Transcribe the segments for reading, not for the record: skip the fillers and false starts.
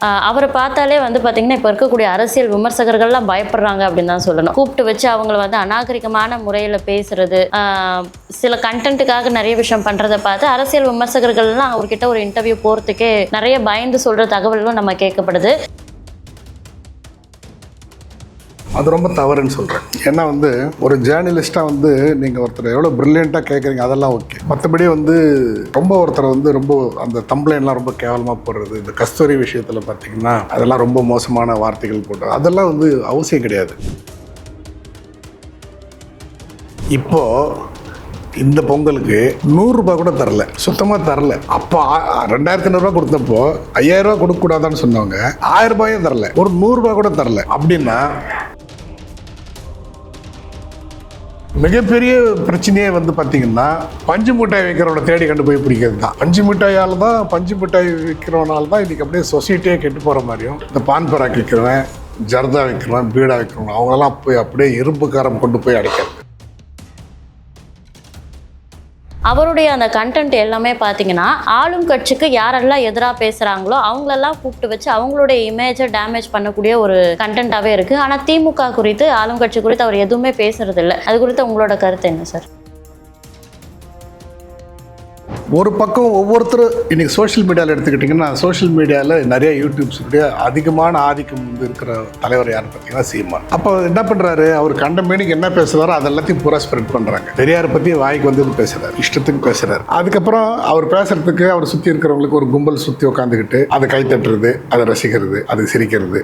அவரை பார்த்தாலே வந்து பார்த்தீங்கன்னா இப்போ இருக்கக்கூடிய அரசியல் விமர்சகர்கள்லாம் பயப்படுறாங்க அப்படின்னு தான் சொல்லணும். கூப்பிட்டு வச்சு அவங்கள வந்து அநாகரிகமான முறையில் பேசுறது, சில கண்டென்ட்டுக்காக நிறைய விஷயம் பண்ணுறதை பார்த்து அரசியல் விமர்சகர்கள்லாம் அவர்கிட்ட ஒரு இன்டர்வியூ போகிறதுக்கே நிறைய பயந்து சொல்கிற தகவல்களும் நம்ம கேட்கப்படுது. அது ரொம்ப தவறுன்னு சொல்கிறேன். ஏன்னா வந்து ஒரு ஜேர்னலிஸ்ட்டாக வந்து நீங்கள் ஒருத்தர் எவ்வளோ ப்ரில்லியண்ட்டாக கேட்குறீங்க அதெல்லாம் ஓகே. மற்றபடி வந்து ரொம்ப ஒருத்தர் வந்து ரொம்ப அந்த தம்ப்ளைன்லாம் ரொம்ப கேவலமாக போடுறது, இந்த கஸ்தூரி விஷயத்தில் பார்த்தீங்கன்னா அதெல்லாம் ரொம்ப மோசமான வார்த்தைகள் போட்டு அதெல்லாம் வந்து அவசியம் கிடையாது. இப்போது இந்த பொங்கலுக்கு 100 ரூபாய் கூட தரல, சுத்தமாக தரல. அப்போ 2500 கொடுத்தப்போ 5000 ரூபா கொடுக்கக்கூடாதான்னு சொன்னவங்க 1000 ரூபாயும் தரல, ஒரு 100 ரூபாய் கூட தரல. அப்படின்னா மிகப்பெரிய பிரச்சனையே வந்து பார்த்தீங்கன்னா பஞ்சு மிட்டாய் வைக்கிறவனை தேடி கண்டு போய் பிடிக்கிறது தான். பஞ்சு மிட்டாயால் தான், பஞ்சு மிட்டாய் விற்கிறவனால தான் இன்றைக்கி அப்படியே சொசைட்டியே கெட்டு போகிற மாதிரியும், இந்த பான் பராக் விற்கிறவன், ஜர்தா விற்கிறவன், பீடா விற்கிறவன் அவங்களெல்லாம் போய் அப்படியே இரும்பு காரம் கொண்டு போய் அடைக்கிறது. அவருடைய அந்த கண்டென்ட் எல்லாமே பார்த்தீங்கன்னா ஆளும் கட்சிக்கு யாரெல்லாம் எதிராக பேசுகிறாங்களோ அவங்களெல்லாம் கூப்பிட்டு வச்சு அவங்களுடைய இமேஜை டேமேஜ் பண்ணக்கூடிய ஒரு கண்டென்ட்டாகவே இருக்குது. ஆனால் திமுக குறித்து, ஆளும் கட்சி குறித்து அவர் எதுவுமே பேசுறது இல்லை. அது குறித்து உங்களோட கருத்து என்ன சார்? ஒரு பக்கம் ஒவ்வொருத்தரும் இன்றைக்கி சோஷியல் மீடியாவில் எடுத்துக்கிட்டிங்கன்னா, சோஷியல் மீடியாவில் நிறைய யூடியூப்ஸுடைய அதிகமான ஆதிக்கம் வந்து இருக்கிற தலைவர் யாருன்னு பார்த்தீங்கன்னா சீமான். அப்போ என்ன பண்ணுறாரு, அவர் கண்ட மீனிங் என்ன பேசுகிறாரோ அது எல்லாத்தையும் பூரா ஸ்ப்ரெட் பண்ணுறாங்க. பெரியாரை பற்றி வாய்க்கு வந்து பேசுகிறார், இஷ்டத்துக்கு பேசுகிறார். அதுக்கப்புறம் அவர் பேசுகிறதுக்கு அவர் சுற்றி இருக்கிறவங்களுக்கு ஒரு கும்பல் சுற்றி உட்காந்துக்கிட்டு அதை கை தட்டுறது, அதை ரசிக்கிறது, அது சிரிக்கிறது.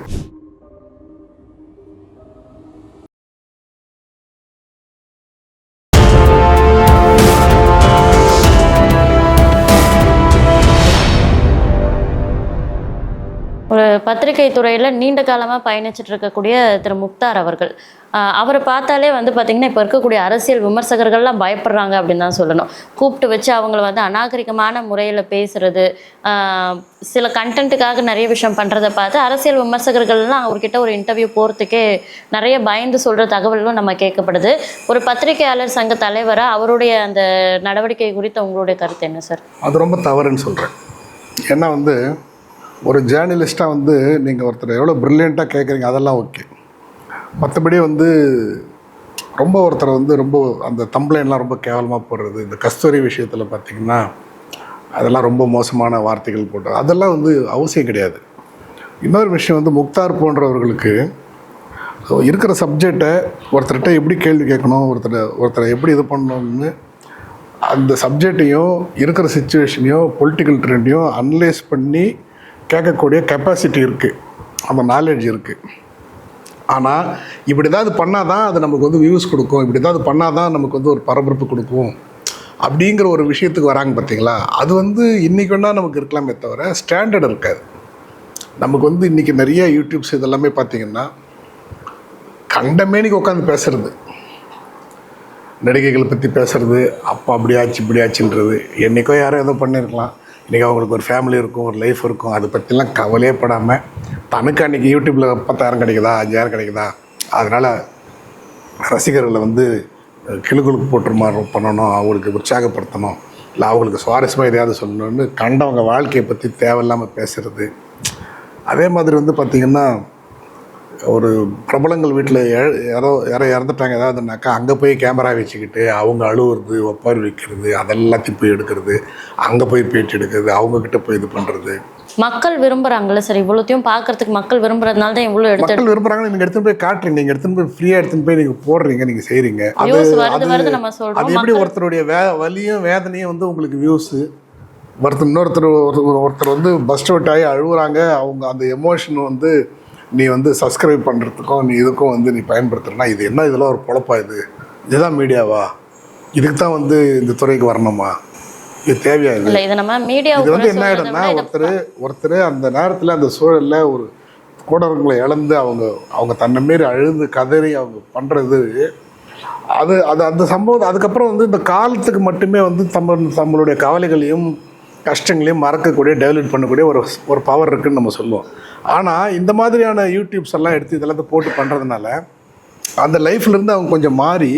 ஒரு பத்திரிகை துறையில் நீண்ட காலமாக பயணிச்சுட்டு இருக்கக்கூடிய திரு முக்தார் அவர்கள், அவரை பார்த்தாலே வந்து பார்த்திங்கன்னா இப்போ இருக்கக்கூடிய அரசியல் விமர்சகர்கள்லாம் பயப்படுறாங்க அப்படின்னு தான் சொல்லணும். கூப்பிட்டு வச்சு அவங்கள வந்து அநாகரிகமான முறையில் பேசுறது, சில கண்டென்ட்டுக்காக நிறைய விஷயம் பண்ணுறதை பார்த்து அரசியல் விமர்சகர்கள்லாம் அவர்கிட்ட ஒரு இன்டர்வியூ போகிறதுக்கே நிறைய பயந்து சொல்கிற தகவல்களும் நம்ம கேட்கப்படுது. ஒரு பத்திரிகையாளர் சங்க தலைவராக அவருடைய அந்த நடவடிக்கை குறித்து உங்களுடைய கருத்து என்ன சார்? அது ரொம்ப தவறுன்னு சொல்கிறேன். ஏன்னா வந்து ஒரு ஜேர்னலிஸ்ட்டாக வந்து நீங்கள் ஒருத்தர் எவ்வளோ ப்ரில்லியண்ட்டாக கேட்குறீங்க அதெல்லாம் ஓகே. மற்றபடி வந்து ரொம்ப ஒருத்தர் வந்து ரொம்ப அந்த தம்ப்ளைன்லாம் ரொம்ப கேவலமாக போடுறது, இந்த கஸ்தூரி விஷயத்தில் பார்த்திங்கன்னா அதெல்லாம் ரொம்ப மோசமான வார்த்தைகள் போட்டு அதெல்லாம் வந்து அவசியம் கிடையாது. இன்னொரு விஷயம் வந்து முக்தார் போன்றவர்களுக்கு இருக்கிற சப்ஜெக்டை ஒருத்தர்கிட்ட எப்படி கேள்வி கேட்கணும், ஒருத்தரை எப்படி இது பண்ணணும்னு அந்த சப்ஜெக்டையும் இருக்கிற சிச்சுவேஷனையும் பொலிட்டிக்கல் ட்ரெண்டையும் அனலைஸ் பண்ணி கேட்கக்கூடிய கெப்பாசிட்டி இருக்குது, அந்த நாலேஜ் இருக்குது. ஆனால் இப்படி ஏதாவது பண்ணால் தான் அது நமக்கு வந்து வியூஸ் கொடுக்கும், இப்படி ஏதாவது பண்ணால் தான் நமக்கு வந்து ஒரு பரபரப்பு கொடுக்கும் அப்படிங்கிற ஒரு விஷயத்துக்கு வராங்க பார்த்தீங்களா. அது வந்து இன்றைக்கி வேணால் நமக்கு இருக்கலாமே தவிர ஸ்டாண்டர்ட் இருக்காது. நமக்கு வந்து இன்றைக்கி நிறைய யூடியூப்ஸ் இதெல்லாமே பார்த்திங்கன்னா கண்டமேனிக்கு உட்காந்து பேசுகிறது, நடிகைகளை பற்றி பேசுகிறது, அப்போ அப்படியாச்சு இப்படியாச்சுன்றது. என்றைக்கோ யாரும் ஏதோ பண்ணியிருக்கலாம், இன்றைக்கி அவங்களுக்கு ஒரு ஃபேமிலி இருக்கும், ஒரு லைஃப் இருக்கும், அதை பற்றிலாம் கவலையே படாமல் தனக்கு அன்றைக்கி யூடியூப்பில் 10,000 கிடைக்குதா, 5,000 கிடைக்குதா, அதனால் ரசிகர்களை வந்து கிளுகுளுக்கு போட்டுற மாதிரி பண்ணணும், அவங்களுக்கு உற்சாகப்படுத்தணும், இல்லை அவங்களுக்கு சுவாரஸ்யமாக எதையாவது சொல்லணும்னு கண்டவங்க வாழ்க்கையை பற்றி தேவையில்லாமல் பேசுகிறது. அதே மாதிரி வந்து பார்த்திங்கன்னா ஒரு பிரபலங்கள் வீட்டில் யாரோ இறந்துட்டாங்க ஏதாவதுனாக்கா அங்கே போய் கேமரா வச்சுக்கிட்டு அவங்க அழுவுறது, ஒப்பாரி வைக்கிறது, அதெல்லாத்தையும் போய் எடுக்கிறது, அங்கே போய் பேட்டி எடுக்கிறது, அவங்கக்கிட்ட போய் இது பண்ணுறது. மக்கள் விரும்புகிறாங்கல்ல சார், இவ்வளோத்தையும் பார்க்கறதுக்கு மக்கள் விரும்புறதுனால தான் இவ்வளோ மக்கள் விரும்புகிறாங்க. நீங்கள் எடுத்துன்னு போய் காட்டுறீங்க, நீங்கள் எடுத்துன்னு போய் ஃப்ரீயாக எடுத்துன்னு போய் நீங்கள் போடுறீங்க, நீங்கள் செய்கிறீங்க. அது எப்படி ஒருத்தருடைய வலியும் வேதனையும் வந்து உங்களுக்கு வியூஸு, ஒருத்தர் வந்து பஸ்ட் அவுட் ஆகி அழுகுறாங்க, அவங்க அந்த எமோஷன் வந்து நீ வந்து சப்ஸ்கிரைப் பண்ணுறதுக்கும் நீ இதுக்கும் வந்து நீ பயன்படுத்துறனா இது என்ன, இதெல்லாம் ஒரு பொழப்பா, இதுதான் மீடியாவா, இதுக்கு தான் வந்து இந்த துறைக்கு வரணுமா, இது தேவையா? இது வந்து என்ன ஆகிடும்னா ஒருத்தர் அந்த நேரத்தில் அந்த சூழலில் ஒரு கூடவங்களை இழந்து அவங்க தன்னை மாரி அழுது கதறி அவங்க பண்ணுறது, அது அந்த சம்பவம் அதுக்கப்புறம் வந்து இந்த காலத்துக்கு மட்டுமே வந்து நம்மளுடைய கவலைகளையும் கஷ்டங்களையும் மறக்கக்கூடிய, டெவலப் பண்ணக்கூடிய ஒரு பவர் இருக்குதுன்னு நம்ம சொல்லுவோம். ஆனால் இந்த மாதிரியான யூடியூப்ஸ் எல்லாம் எடுத்து இதெல்லாம் போட்டு பண்ணுறதுனால அந்த லைஃப்லேருந்து அவங்க கொஞ்சம் மாறி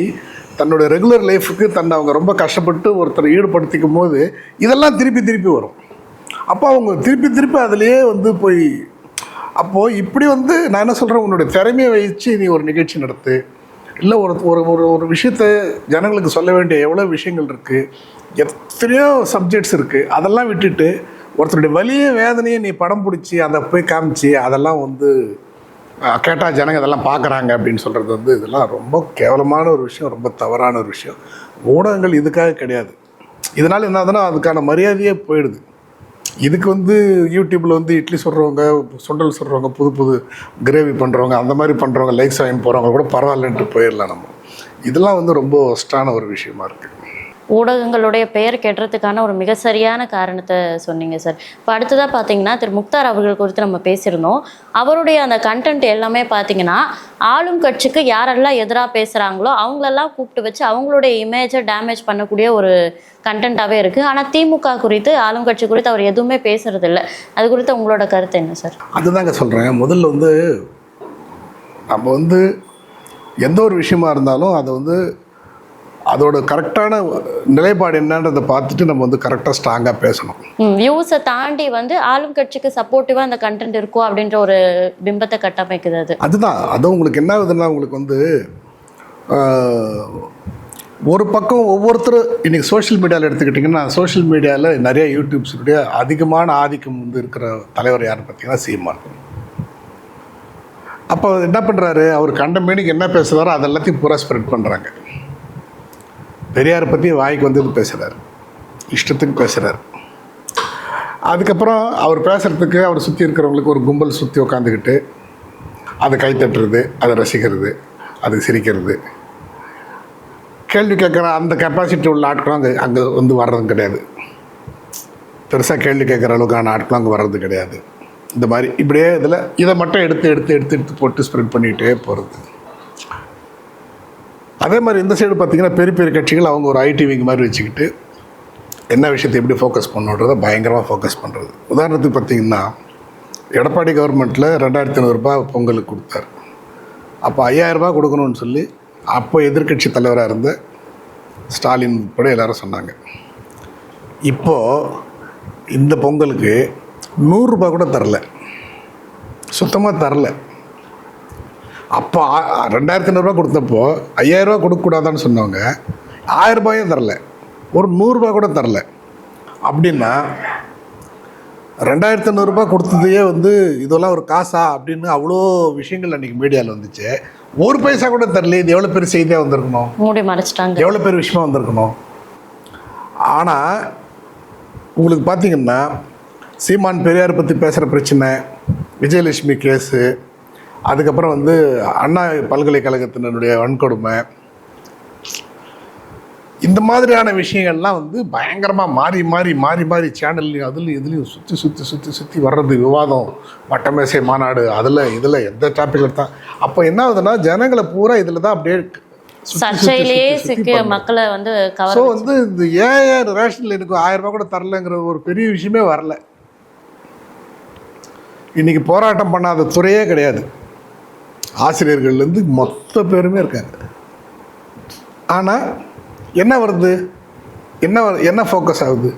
தன்னுடைய ரெகுலர் லைஃபுக்கு அவங்க ரொம்ப கஷ்டப்பட்டு ஒருத்தர் ஈடுபடுத்திக்கும் போது இதெல்லாம் திருப்பி வரும். அப்போ அவங்க திருப்பி அதிலேயே வந்து போய் அப்போது இப்படி வந்து நான் என்ன சொல்கிறேன், உன்னுடைய திறமையை வச்சு நீ ஒரு நிகழ்ச்சி நடத்து, இல்லை ஒரு ஒரு ஒரு ஒரு விஷயத்தை ஜனங்களுக்கு சொல்ல வேண்டிய எவ்வளோ விஷயங்கள் இருக்குது, எத்தனையோ சப்ஜெக்ட்ஸ் இருக்குது, அதெல்லாம் விட்டுட்டு ஒருத்தருடைய வலிய வேதனையை நீ படம் பிடிச்சி அதை போய் காமிச்சு அதெல்லாம் வந்து கேட்டால் ஜனங்க இதெல்லாம் பார்க்குறாங்க அப்படின்னு சொல்கிறது வந்து இதெல்லாம் ரொம்ப கேவலமான ஒரு விஷயம், ரொம்ப தவறான ஒரு விஷயம். ஊடகங்கள் இதுக்காக கிடையாது. இதனால் என்ன ஆகுதுன்னா அதுக்கான மரியாதையே போயிடுது. இதுக்கு வந்து யூடியூப்பில் வந்து இட்லி சுடுறவங்க, சுண்டல் சுடுறவங்க, புது புது கிரேவி பண்ணுறவங்க, அந்த மாதிரி பண்ணுறவங்க, லைக்ஸ் வாங்கி போகிறவங்க கூட பரவாயில்லன்ட்டு போயிடலாம் நம்ம. இதெல்லாம் வந்து ரொம்ப ஒஸ்டான ஒரு விஷயமா இருக்குது. ஊடகங்களுடைய பெயர் கெட்டுறதுக்கான ஒரு மிக சரியான காரணத்தை சொன்னீங்க சார். இப்போ அடுத்ததாக பார்த்தீங்கன்னா திரு முக்தார் அவர்கள் குறித்து நம்ம பேசியிருந்தோம். அவருடைய அந்த கண்டென்ட் எல்லாமே பார்த்தீங்கன்னா ஆளும் கட்சிக்கு யாரெல்லாம் எதிராக பேசுகிறாங்களோ அவங்களெல்லாம் கூப்பிட்டு வச்சு அவங்களுடைய இமேஜை டேமேஜ் பண்ணக்கூடிய ஒரு கண்டென்ட்டாகவே இருக்குது. ஆனால் திமுக குறித்து, ஆளும் கட்சி குறித்து அவர் எதுவுமே பேசுறது இல்லை. அது குறித்து உங்களோட கருத்து என்ன சார்? அதுதாங்க சொல்கிறேன். முதல்ல வந்து நம்ம வந்து எந்த ஒரு விஷயமா இருந்தாலும் அதை வந்து அதோட கரெக்டான நிலைப்பாடு என்னன்றதை பார்த்துட்டு நம்ம வந்து கரெக்டாக ஸ்ட்ராங்காக பேசணும். வியூஸை தாண்டி வந்து ஆளும் கட்சிக்கு சப்போர்ட்டிவாக அந்த கண்டென்ட் இருக்கும் அப்படின்ற ஒரு பிம்பத்தை கட்டமைக்குது. அதுதான். உங்களுக்கு என்ன ஆகுதுன்னா, உங்களுக்கு வந்து ஒரு பக்கம் ஒவ்வொருத்தரும் இன்றைக்கி சோஷியல் மீடியாவில் எடுத்துக்கிட்டிங்கன்னா, சோஷியல் மீடியாவில் நிறைய யூடியூப்ஸுடைய அதிகமான ஆதிக்கம் வந்து இருக்கிற தலைவர் யாருன்னு பார்த்தீங்கன்னா சீமான். அப்போ என்ன பண்ணுறாரு, அவர் கண்ட மேனிக்கு என்ன பேசுகிறாரோ அது எல்லாத்தையும் பூரா ஸ்ப்ரெட் பண்ணுறாங்க. பெரியாரை பற்றி வாய்க்கு வந்து பேசுகிறார், இஷ்டத்துக்கு பேசுகிறார். அதுக்கப்புறம் அவர் பேசுகிறதுக்கு அவர் சுற்றி இருக்கிறவங்களுக்கு ஒரு கும்பல் சுற்றி உட்காந்துக்கிட்டு அதை கைத்தட்டுறது, அதை ரசிக்கிறது, அது சிரிக்கிறது, கேள்வி கேட்குற அந்த கெப்பாசிட்டி உள்ள ஆட்களும் அங்கே வந்து வர்றது கிடையாது. பெருசாக கேள்வி கேட்குற அளவுக்கான ஆட்களும் அங்கே வர்றது கிடையாது. இந்த மாதிரி இப்படியே இதை மட்டும் எடுத்து போட்டு ஸ்ப்ரெட் பண்ணிகிட்டே போகிறது. அதே மாதிரி இந்த சைடு பார்த்திங்கன்னா பெரிய பெரிய கட்சிகள் அவங்க ஒரு ஐடி விங் மாதிரி வச்சுக்கிட்டு என்ன விஷயத்தை எப்படி ஃபோக்கஸ் பண்ணுன்றதை பயங்கரமாக ஃபோக்கஸ் பண்ணுறது. உதாரணத்துக்கு பார்த்திங்கன்னா எடப்பாடி கவர்மெண்ட்டில் 2500 ரூபாய் பொங்கலுக்கு கொடுத்தார். அப்போ 5000 ரூபாய் கொடுக்கணும்னு சொல்லி அப்போ எதிர்கட்சி தலைவராக இருந்த ஸ்டாலின் கூட எல்லோரும் சொன்னாங்க. இப்போது இந்த பொங்கலுக்கு 100 ரூபாய் கூட தரல, சுத்தமாக தரல. அப்போ 2500 ரூபா கொடுத்தப்போ 5000 ரூபா கொடுக்கக்கூடாதான்னு சொன்னவங்க 1000 ரூபாயும் தரல, ஒரு 100 ரூபா கூட தரல. அப்படின்னா 2500 ரூபா கொடுத்ததையே வந்து இதெல்லாம் ஒரு காசா அப்படின்னு அவ்வளோ விஷயங்கள் அன்றைக்கி மீடியாவில் வந்துச்சு. ஒரு பைசா கூட தரல. இது எவ்வளோ பெரிய செய்தியாக வந்திருக்கணும், மூடி மறைச்சிட்டாங்க, எவ்வளோ பெரிய விஷயமா வந்திருக்கணும். ஆனால் உங்களுக்கு பார்த்திங்கன்னா சீமான் பெரியார் பற்றி பேசுகிற பிரச்சனை, விஜயலட்சுமி கேஸு, அதுக்கப்புறம் வந்து அண்ணா பல்கலைக்கழகத்தினுடைய வன்கொடுமை, இந்த மாதிரியான விஷயங்கள்லாம் வந்து பயங்கரமாக மாறி சேனல்லையும் அதுலேயும் இதுலேயும் சுற்றி வர்றது, விவாதம், வட்டமேசை மாநாடு, இதில் எந்த டாபிக் எடுத்தா. அப்போ என்ன ஆகுதுன்னா ஜனங்களை பூரா இதில் தான் அப்படியே சர்ச்சையிலேயே சிக்க மக்களை வந்து ஸோ வந்து இந்த ஏன் ரேஷனில் எனக்கு 1000 ரூபாய் கூட தரலைங்கிற ஒரு பெரிய விஷயமே வரல. இன்றைக்கி போராட்டம் பண்ணாத துறையே கிடையாது. ஆசிரியர்கள்லேருந்து மொத்த பேருமே இருக்காங்க. ஆனால் என்ன வருது, என்ன ஃபோக்கஸ் ஆகுது?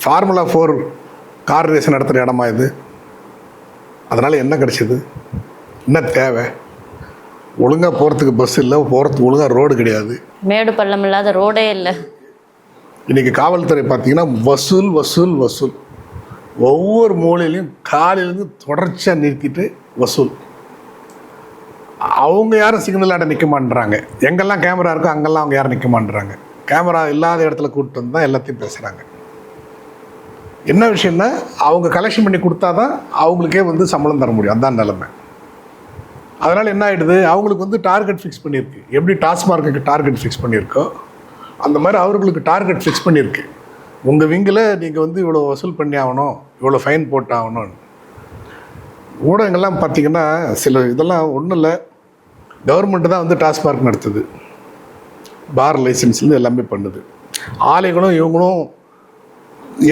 ஃபார்முலா 4 கார் ரேஸ் நடத்துகிற இடமா இது? அதனால் என்ன கிடச்சிது, என்ன தேவை? ஒழுங்காக போகிறதுக்கு பஸ் இல்லை, போகிறதுக்கு ஒழுங்காக ரோடு கிடையாது, மேடு பள்ளம் இல்லாத ரோடே இல்லை. இன்றைக்கி காவல்துறை பார்த்திங்கன்னா வசூல் ஒவ்வொரு மூலையிலையும் காலையிலேருந்து தொடர்ச்சியாக நிறுத்திட்டு வசூல். அவங்க யாரும் சிக்னல் ஆட நிற்க மாட்டுறாங்க. எங்கெல்லாம் கேமரா இருக்கோ அங்கெல்லாம் அவங்க யாரும் நிற்க மாட்டுறாங்க. கேமரா இல்லாத இடத்துல கூப்பிட்டு வந்து தான் எல்லாத்தையும் பேசுகிறாங்க. என்ன விஷயம்னா அவங்க கலெக்ஷன் பண்ணி கொடுத்தா தான் அவங்களுக்கே வந்து சம்பளம் தர முடியும். அதுதான் நிலைமை. அதனால் என்ன ஆகிடுது, அவங்களுக்கு வந்து டார்கெட் ஃபிக்ஸ் பண்ணியிருக்கு. எப்படி டாஸ்மார்க்குக்கு டார்கெட் ஃபிக்ஸ் பண்ணியிருக்கோ அந்த மாதிரி அவர்களுக்கு டார்கெட் ஃபிக்ஸ் பண்ணியிருக்கு. உங்கள் விங்கில் நீங்கள் வந்து இவ்வளோ வசூல் பண்ணி ஆகணும், இவ்வளோ ஃபைன் போட்டு ஆகணும். ஊடகங்கள்லாம் பார்த்திங்கன்னா சில இதெல்லாம் ஒன்றும் இல்லை, கவர்மெண்ட்டு தான் வந்து டாஸ்மார்க் நடத்துது, பார் லைசன்ஸ்லேருந்து எல்லாமே பண்ணுது. ஆலைகளும் இவங்களும்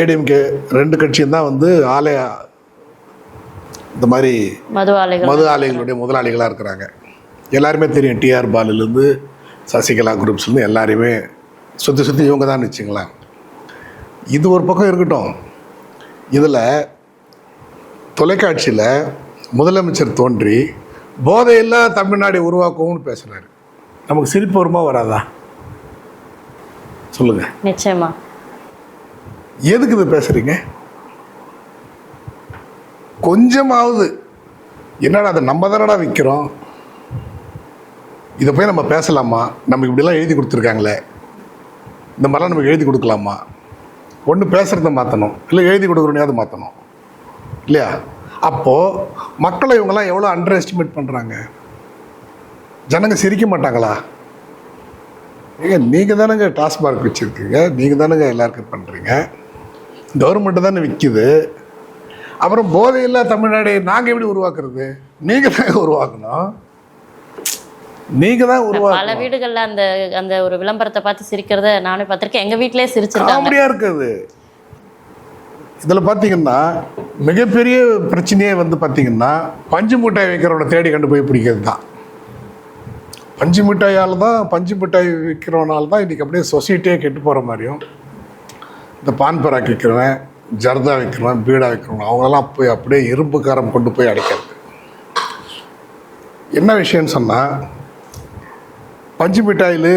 ஏடிஎம்கே 2 கட்சியும் தான் வந்து இந்த மாதிரி மது ஆலைகளுடைய முதலாளிகளாக இருக்கிறாங்க. எல்லாருமே தெரியும். டிஆர் பாலுலேருந்து சசிகலா குரூப்ஸ்லேருந்து எல்லாரையுமே சுற்றி இவங்க தான் வச்சுங்களேன். இது ஒரு பக்கம் இருக்கட்டும். இதில் தொலைக்காட்சியில் முதலமைச்சர் தோன்றி போதையில்லா தமிழ்நாடு உருவாக்குவோம்னு பேசுகிறாரு. நமக்கு சிரிப்பு வருமா வராதா சொல்லுங்கள்? நிச்சயமா. எதுக்கு இது பேசுகிறீங்க? கொஞ்சமாவது என்னடா அதை நம்ம தானடா விற்கிறோம், இதை போய் நம்ம பேசலாமா, நமக்கு இப்படிலாம் எழுதி கொடுத்துருக்காங்களே, இந்த மாதிரிலாம் நமக்கு எழுதி கொடுக்கலாமா? ஒன்று பேசுகிறத மாற்றணும், இல்லை எழுதி கொடுக்குறோனையாவது மாற்றணும் இல்லையா? அப்போது மக்களை இவங்கெல்லாம் எவ்வளோ அண்டர் எஸ்டிமேட் பண்ணுறாங்க. ஜனங்க சிரிக்க மாட்டாங்களா? ஏங்க நீங்கள் தானேங்க டாஸ்மார்க் வச்சுருக்கீங்க, நீங்கள் தானேங்க எல்லாருக்கும் பண்ணுறீங்க, கவர்மெண்ட்டு தானே விற்கிது. அப்புறம் போதையில்லா தமிழ்நாடு நாங்கள் எப்படி உருவாக்குறது? நீங்கள் தான் உருவாக்கணும், நீங்கள் தான் உருவாக்கணும். பல வீடுகளில் அந்த அந்த ஒரு விளம்பரத்தை பார்த்து சிரிக்கிறத நானே பார்த்துருக்கேன். எங்கள் வீட்டிலே சிரிச்சிருக்காங்க. அப்படியா இருக்குது. இதில் பார்த்தீங்கன்னா மிகப்பெரிய பிரச்சனையே வந்து பார்த்தீங்கன்னா பஞ்சு மிட்டாய் வைக்கிறவனை தேடி கண்டு போய் பிடிக்கிறது தான். பஞ்சு மிட்டாயால் தான், பஞ்சு மிட்டாய் விற்கிறவனால தான் இன்றைக்கி அப்படியே சொசைட்டியே கெட்டு போகிற மாதிரியும், இந்த பான் பராக் விற்கிறவன், ஜர்தா விற்கிறவன், பீடா விற்கிறவன் அவங்களெல்லாம் போய் அப்படியே இரும்பு காரம் கொண்டு போய் அடைக்கிறது. என்ன விஷயம்னு சொன்னால், பஞ்சு மிட்டாயில்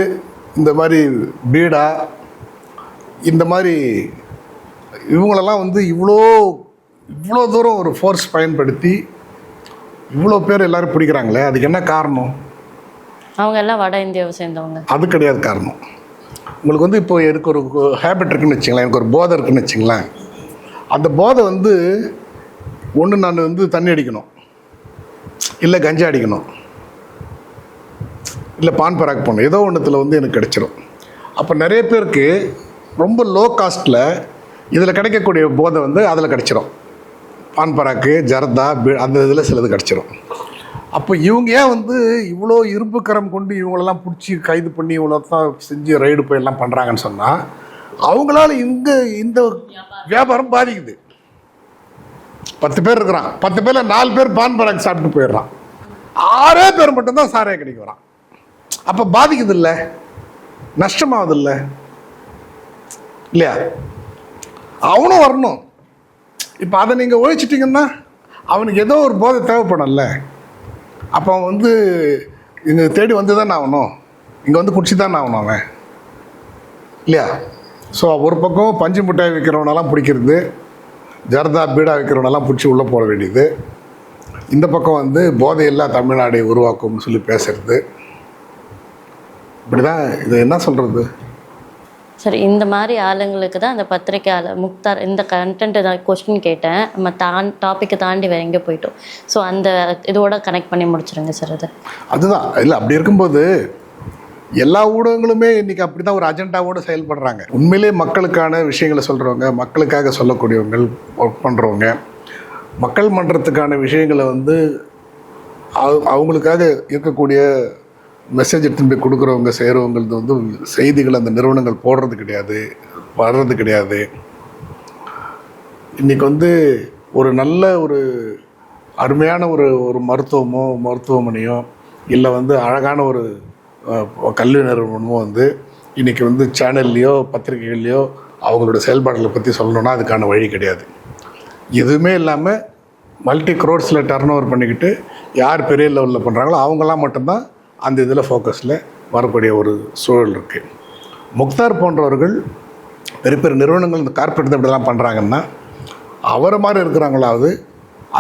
இந்த மாதிரி பீடா இந்த மாதிரி இவங்களெல்லாம் வந்து இவ்வளோ தூரம் ஒரு ஃபோர்ஸ் பயன்படுத்தி இவ்வளோ பேர் எல்லோரும் பிடிக்கிறாங்களே, அதுக்கு என்ன காரணம்? அவங்க எல்லாம் வட இந்தியாவை சேர்ந்தவங்க. அது கிடையாது காரணம். உங்களுக்கு வந்து இப்போ எனக்கு ஒரு ஹேபிட் இருக்குன்னு வச்சுங்களேன், எனக்கு ஒரு போதை இருக்குன்னு வச்சுங்களேன். அந்த போதை வந்து ஒன்று நான் வந்து தண்ணி அடிக்கணும், இல்லை கஞ்சா அடிக்கணும், இல்லை பான் பராக் போடணும், ஏதோ ஒன்றுத்தில் வந்து எனக்கு கிடச்சிரும். அப்போ நிறைய பேருக்கு ரொம்ப லோ காஸ்ட்டில் இதில் கிடைக்கக்கூடிய போதை வந்து அதில் கிடச்சிரும். பான் பராக்கு, ஜர்தா, அந்த இதில் சிலது கிடச்சிரும். அப்போ இவங்க ஏன் வந்து இவ்வளோ இரும்பு கரம் கொண்டு இவங்களெல்லாம் பிடிச்சி கைது பண்ணி இவ்வளோ தான் செஞ்சு ரைடு போய் எல்லாம் பண்ணுறாங்கன்னு சொன்னால், அவங்களால இங்கே இந்த வியாபாரம் பாதிக்குது. 10 பேர் இருக்கிறான், 10 பேரில் 4 பேர் பான் பராக் சாப்பிட்டு போயிடுறான், 6 பேர் மட்டும்தான் சாரையை கிடைக்க வரான். அப்போ பாதிக்குது இல்லை, நஷ்டமாகுது இல்லை இல்லையா? அவனும் வரணும். இப்போ அதை நீங்கள் ஒழிச்சிட்டிங்கன்னா அவனுக்கு ஏதோ ஒரு போதை தேவைப்படும்ல. அப்போ அவன் வந்து இங்கே தேடி வந்து தானே ஆகணும், இங்கே வந்து குடிச்சு தானே ஆகணும் அவன் இல்லையா? ஸோ ஒரு பக்கம் பஞ்சு மிட்டாய் விற்கிறவனெல்லாம் பிடிக்கிறது, ஜர்தா பீடா விற்கிறவனெல்லாம் பிடிச்சி உள்ளே போட வேண்டியது, இந்த பக்கம் வந்து போதையில்லா தமிழ்நாடை உருவாக்கும்னு சொல்லி பேசுறது. இப்படி தான் இது என்ன சொல்கிறது. சரி, இந்த மாதிரி ஆளுங்களுக்கு தான் அந்த பத்திரிக்கை முக்தார் இந்த கண்டென்ட் நான் கொஸ்டின் கேட்டேன். நம்ம டாப்பிக்கை தாண்டி வேற எங்கே போயிட்டோம். ஸோ அந்த இதோட கனெக்ட் பண்ணி முடிச்சிருங்க சார். அதுதான் இல்லை. அப்படி இருக்கும்போது எல்லா ஊடகங்களுமே இன்றைக்கி அப்படி தான் ஒரு அஜெண்டாவோடு செயல்படுறாங்க. உண்மையிலே மக்களுக்கான விஷயங்களை சொல்கிறவங்க, மக்களுக்காக சொல்லக்கூடியவங்க, ஒர்க் பண்ணுறவங்க, மக்கள் மன்றத்துக்கான விஷயங்களை வந்து அவங்களுக்காக இருக்கக்கூடிய மெசேஜ் எடுத்துகிட்டு போய் கொடுக்குறவங்க, செய்கிறவங்கிறது வந்து செய்திகள் அந்த நிறுவனங்கள் போடுறது கிடையாது, வர்றது கிடையாது. இன்றைக்கி வந்து ஒரு நல்ல ஒரு அருமையான ஒரு மருத்துவமோ மருத்துவமனையோ இல்லை வந்து அழகான ஒரு கல்வி நிறுவனமோ வந்து இன்றைக்கி வந்து சேனல்லையோ பத்திரிகைகள்லையோ அவங்களோட செயல்பாடுகளை பற்றி சொல்லணுன்னா அதுக்கான வழி கிடையாது. எதுவுமே இல்லாமல் மல்டி க்ரோர்ஸில் டர்ன் ஓவர் பண்ணிக்கிட்டு யார் பெரிய லெவலில் பண்ணுறாங்களோ அவங்களாம் மட்டும்தான் அந்த இதில் ஃபோக்கஸில் வரக்கூடிய ஒரு சூழல் இருக்குது. முக்தார் போன்றவர்கள் பெரிய பெரிய நிறுவனங்கள் இந்த கார்பரேட் இப்படிலாம் பண்ணுறாங்கன்னா அவரை மாதிரி இருக்கிறாங்களாவது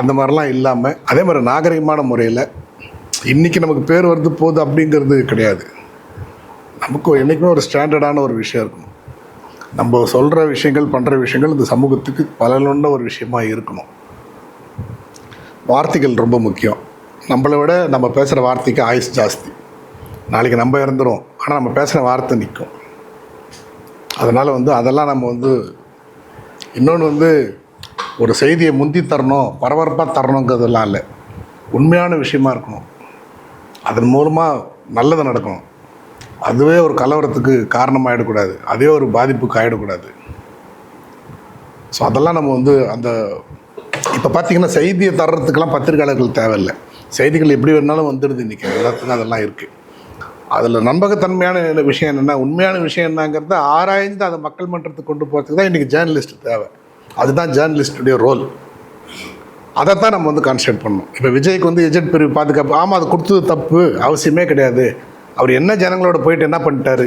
அந்த மாதிரிலாம் இல்லாமல் அதே மாதிரி நாகரிகமான முறையில் இன்றைக்கி நமக்கு பேர் வருது போகுது அப்படிங்கிறது கிடையாது. நமக்கு என்றைக்குமே ஒரு ஸ்டாண்டர்டான ஒரு விஷயம் இருக்கணும். நம்ம சொல்கிற விஷயங்கள், பண்ணுற விஷயங்கள் இந்த சமூகத்துக்கு பலனுள்ள ஒரு விஷயமாக இருக்கணும். வார்த்தைகள் ரொம்ப முக்கியம். நம்மளை விட நம்ம பேசுகிற வார்த்தைக்கு ஆயுஸ் ஜாஸ்தி. நாளைக்கு நம்ம இறந்துடும், ஆனால் நம்ம பேசுகிற வார்த்தை நிற்கும். அதனால் வந்து அதெல்லாம் நம்ம வந்து இன்னொன்று வந்து ஒரு செய்தியை முந்தி தரணும், பரபரப்பாக தரணுங்கிறதெல்லாம் இல்லை. உண்மையான விஷயமா இருக்கணும், அதன் மூலமாக நல்லது நடக்கணும். அதுவே ஒரு கலவரத்துக்கு காரணமாகிடக்கூடாது, அதே ஒரு பாதிப்புக்கு ஆகிடக்கூடாது. ஸோ அதெல்லாம் நம்ம வந்து அந்த இப்போ பார்த்திங்கன்னா செய்தியை தர்றதுக்கெல்லாம் பத்திரிகையாளர்கள் தேவையில்லை. செய்திகள் எப்படி வேணாலும் வந்துடுது இன்றைக்கி எல்லாத்துக்கும், அதெல்லாம் இருக்குது. அதில் நம்பகத்தன்மையான விஷயம் என்னென்னா, உண்மையான விஷயம் என்னங்கிறத ஆராய்ந்து அதை மக்கள் மன்றத்துக்கு கொண்டு போகிறதுக்கு தான் இன்றைக்கி ஜேர்னலிஸ்ட் தேவை. அதுதான் ஜேர்னலிஸ்டுடைய ரோல். அதைத்தான் நம்ம வந்து கான்சன்ட்ரேட் பண்ணணும். இப்போ விஜய்க்கு வந்து எஜெட் பிரிவு பாதுகாப்பு, ஆமாம் அது கொடுத்தது தப்பு, அவசியமே கிடையாது. அவர் என்ன ஜனங்களோட போயிட்டு என்ன பண்ணிட்டாரு?